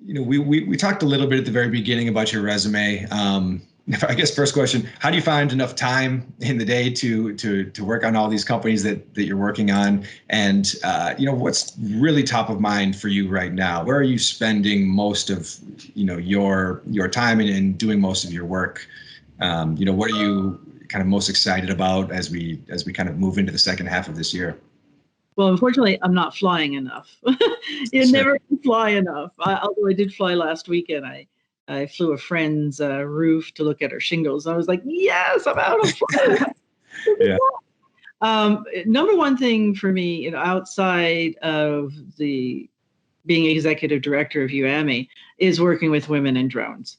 we talked a little bit at the very beginning about your resume. I guess first question, how do you find enough time in the day to work on all these companies that you're working on? And, what's really top of mind for you right now? Where are you spending most of, your time and doing most of your work? What are you kind of most excited about as we kind of move into the second half of this year? Well, unfortunately, I'm not flying enough. You never can fly enough. Although I did fly last weekend. I flew a friend's roof to look at her shingles. I was like, yes, I'm out of flight. Yeah. Number one thing for me, outside of the being executive director of UAM, is working with women in drones.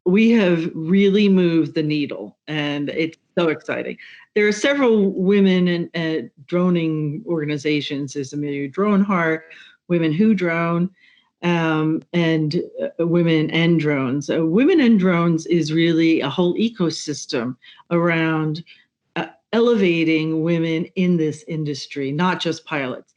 We have really moved the needle, and it's so exciting. There are several women in droning organizations. There's Amelia Drone Heart, Women Who Drone, and Women and Drones. Women and Drones is really a whole ecosystem around elevating women in this industry, not just pilots.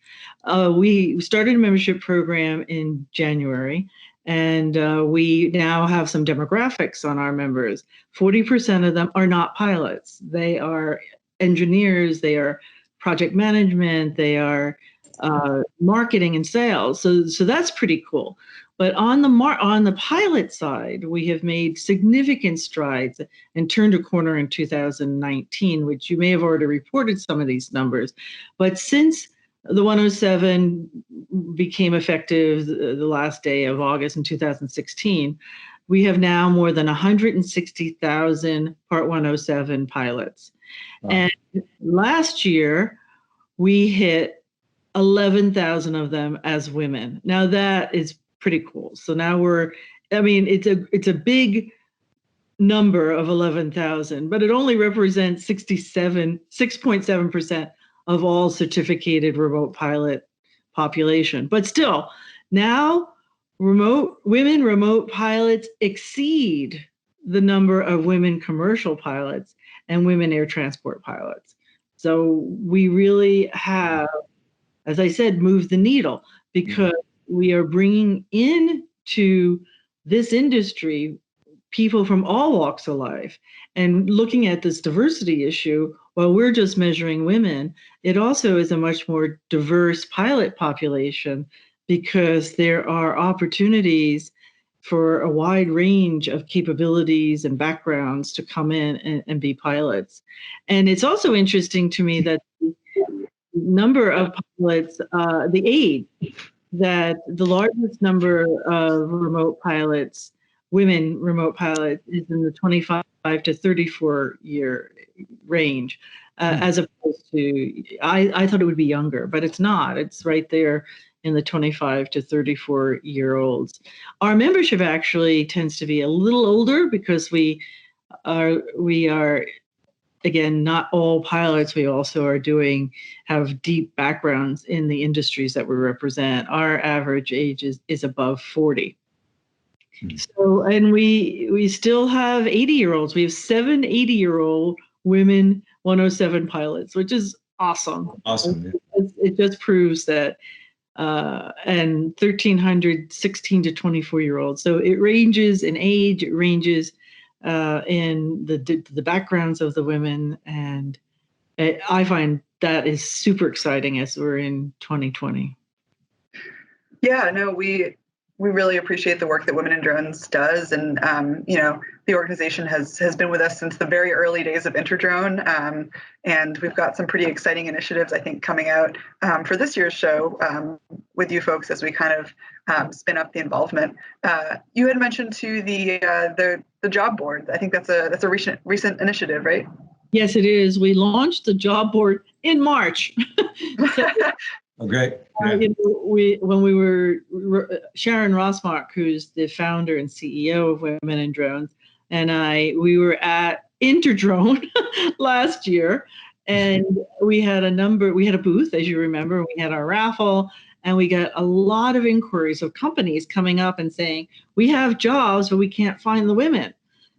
We started a membership program in January, and we now have some demographics on our members. 40% of them are not pilots. They are engineers, they are project management, they are marketing and sales. So that's pretty cool. But on the pilot side, we have made significant strides and turned a corner in 2019, which you may have already reported some of these numbers. But since the 107 became effective the last day of August in 2016, we have now more than 160,000 Part 107 pilots. Wow. And last year, we hit 11,000 of them as women. Now that is pretty cool. So now it's a big number of 11,000, but it only represents 6.7% of all certificated remote pilot population. But still, now women remote pilots exceed the number of women commercial pilots and women air transport pilots. So we really have, as I said, moved the needle, because we are bringing into this industry people from all walks of life. And looking at this diversity issue, while we're just measuring women, it also is a much more diverse pilot population, because there are opportunities for a wide range of capabilities and backgrounds to come in and be pilots. And it's also interesting to me that the number of pilots, the age, that the largest number of remote pilots, women remote pilots, is in the 25 to 34 year range, as opposed to, I thought it would be younger, but it's not. It's right there in the 25 to 34 year olds. Our membership actually tends to be a little older, because we are again, not all pilots. We also have deep backgrounds in the industries that we represent. Our average age is above 40. So, and we still have 80-year-olds. We have 7 80-year-old women 107 pilots, which is awesome. Awesome. It just proves that, and 1,300 16 to 24-year-olds. So it ranges in age, it ranges in the backgrounds of the women, and I find that is super exciting as we're in 2020. Yeah, no, we really appreciate the work that Women in Drones does, and the organization has been with us since the very early days of InterDrone, and we've got some pretty exciting initiatives, I think, coming out for this year's show with you folks as we kind of spin up the involvement. You had mentioned to the job board. I think that's a recent initiative, right? Yes, it is. We launched the job board in March. Oh, great. Yeah. When we were Sharon Rossmark, who's the founder and CEO of Women in Drones, and we were at InterDrone last year, and we had a booth, as you remember. We had our raffle, and we got a lot of inquiries of companies coming up and saying, we have jobs, but we can't find the women.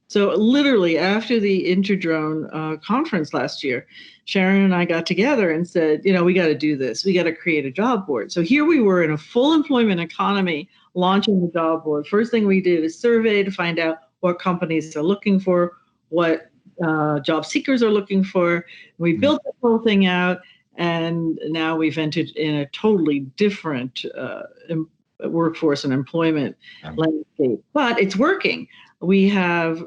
So literally after the InterDrone conference last year, Sharon and I got together and said, we got to do this. We got to create a job board. So here we were in a full employment economy launching the job board, first thing we did is survey to find out what companies are looking for, what job seekers are looking for. We built the whole thing out, and now we've entered in a totally different workforce and employment landscape. But it's working. We have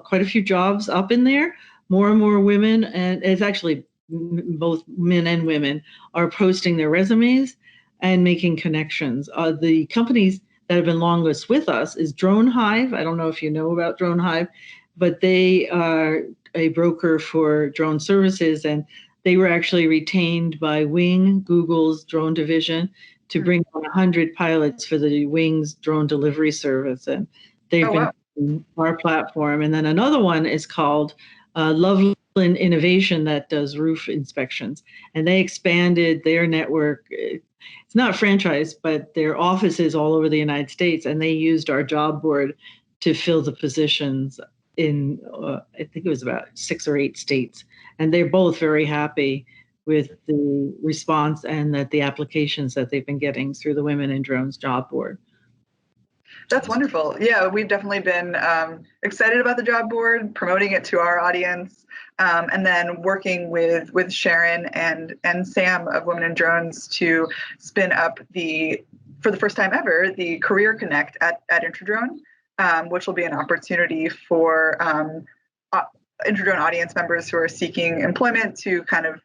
quite a few jobs up in there. More and more women, and it's actually both men and women, are posting their resumes and making connections. The companies that have been longest with us is Drone Hive. I don't know if you know about Drone Hive, but they are a broker for drone services, and they were actually retained by Wing, Google's drone division, to bring on 100 pilots for the Wing's drone delivery service. And they've been on our platform. And then another one is called Loveland Innovation that does roof inspections. And they expanded their network. It's not franchise, but their offices all over the United States. And they used our job board to fill the positions in, I think it was about 6 or 8 states. And they're both very happy with the response and that the applications that they've been getting through the Women in Drones job board. That's wonderful. Yeah, we've definitely been excited about the job board, promoting it to our audience, and then working with Sharon and Sam of Women in Drones to spin up for the first time ever, the Career Connect at InterDrone, which will be an opportunity for InterDrone audience members who are seeking employment to kind of,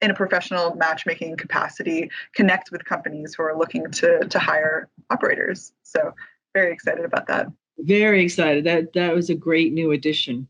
in a professional matchmaking capacity, connect with companies who are looking to hire operators. So very excited about that. Very excited. That was a great new addition.